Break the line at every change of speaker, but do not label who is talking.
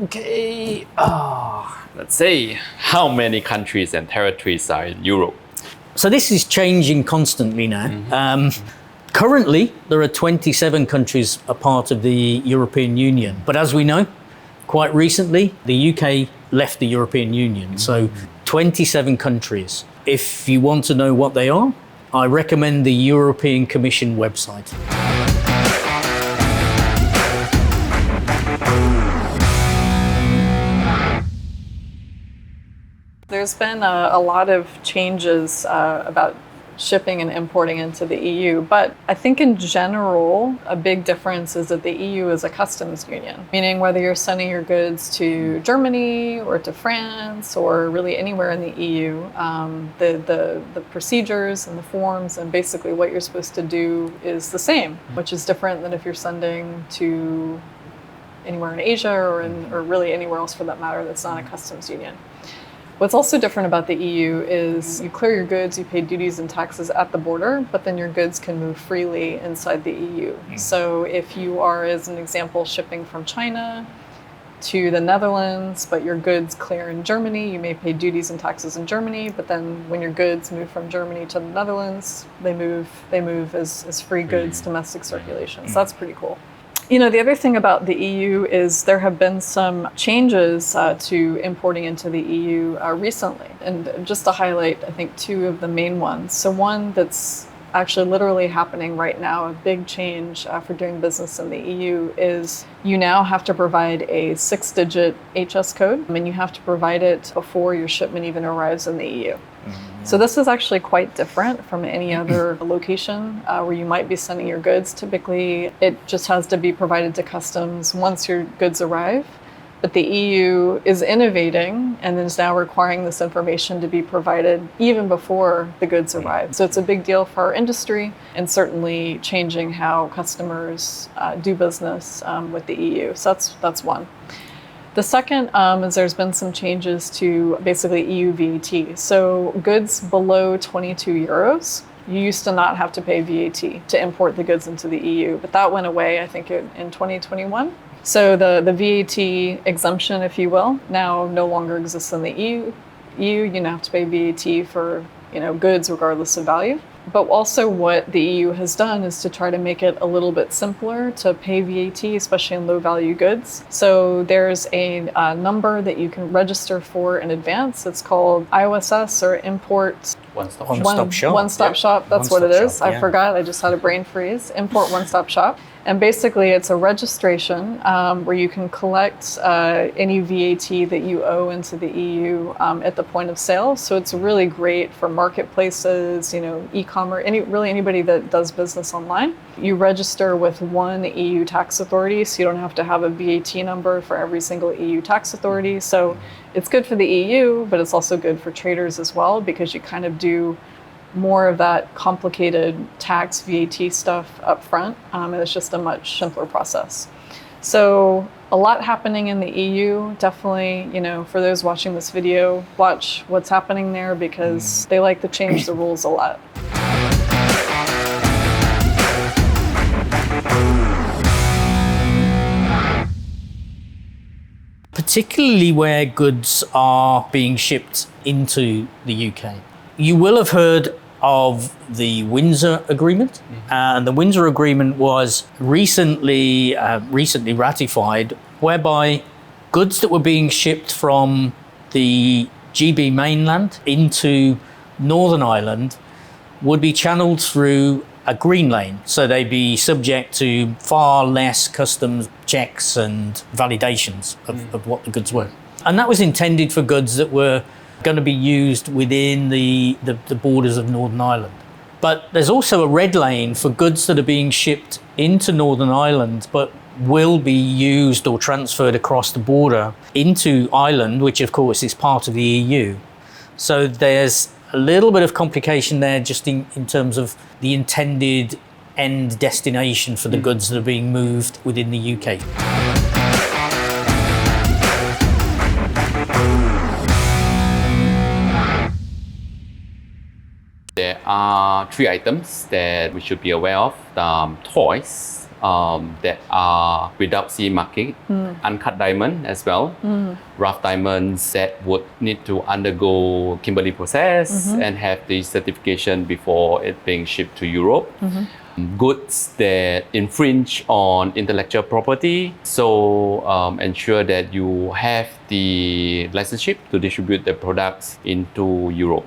Okay, let's see. How many countries and territories are in Europe?
So this is changing constantly now. Currently, there are 27 countries a part of the European Union. But as we know, quite recently, the UK left the European Union. So 27 countries. If you want to know what they are, I recommend the European Commission website.
There's been a lot of changes about shipping and importing into the EU, but I think in general, a big difference is that the EU is a customs union, meaning whether you're sending your goods to Germany or to France or really anywhere in the EU, the procedures and the forms and basically what you're supposed to do is the same, which is different than if you're sending to anywhere in Asia or really anywhere else for that matter that's not a customs union. What's also different about the EU is you clear your goods, you pay duties and taxes at the border, but then your goods can move freely inside the EU. So if you are, as an example, shipping from China to the Netherlands, but your goods clear in Germany, you may pay duties and taxes in Germany, but then when your goods move from Germany to the Netherlands, they move as free goods, domestic circulation. So that's pretty cool. You know, the other thing about the EU is there have been some changes to importing into the EU recently. And just to highlight, I think, two of the main ones. So one that's actually literally happening right now, a big change for doing business in the EU is you now have to provide a 6-digit HS code, and you have to provide it before your shipment even arrives in the EU. So this is actually quite different from any other location where you might be sending your goods. Typically, it just has to be provided to customs once your goods arrive. But the EU is innovating and is now requiring this information to be provided even before the goods arrive. So it's a big deal for our industry and certainly changing how customers do business with the EU. So that's one. The second is there's been some changes to basically EU VAT. So goods below 22 euros, you used to not have to pay VAT to import the goods into the EU, but that went away, I think, in 2021. So the VAT exemption, if you will, now no longer exists in the EU. You now have to pay VAT for goods regardless of value. But also what the EU has done is to try to make it a little bit simpler to pay VAT, especially in low value goods. So there's a number that you can register for in advance. It's called IOSS, or Import
One-Stop Shop.
One-Stop Shop, that's what it is. I forgot, I just had a brain freeze. Import One-Stop Shop. And basically it's a registration where you can collect any VAT that you owe into the EU at the point of sale. So it's really great for marketplaces, e-commerce, anybody that does business online. You register with one EU tax authority, so you don't have to have a VAT number for every single EU tax authority. So it's good for the EU, but it's also good for traders as well, because you kind of do more of that complicated tax VAT stuff up front, and it's just a much simpler process. So a lot happening in the EU. Definitely, for those watching this video, watch what's happening there because they like to change the rules a lot.
Particularly where goods are being shipped into the UK. You will have heard of the Windsor Agreement, and the Windsor Agreement was recently ratified, whereby goods that were being shipped from the GB mainland into Northern Ireland would be channeled through a green lane, so they'd be subject to far less customs checks and validations of what the goods were. And that was intended for goods that were going to be used within the borders of Northern Ireland. But there's also a red lane for goods that are being shipped into Northern Ireland but will be used or transferred across the border into Ireland, which of course is part of the EU. So there's a little bit of complication there just in terms of the intended end destination for the goods that are being moved within the UK.
There are 3 items that we should be aware of. Toys, that are without CE marking, uncut diamond as well, rough diamonds that would need to undergo Kimberley process and have the certification before it being shipped to Europe. Goods that infringe on intellectual property, so ensure that you have the licenseship to distribute the products into Europe.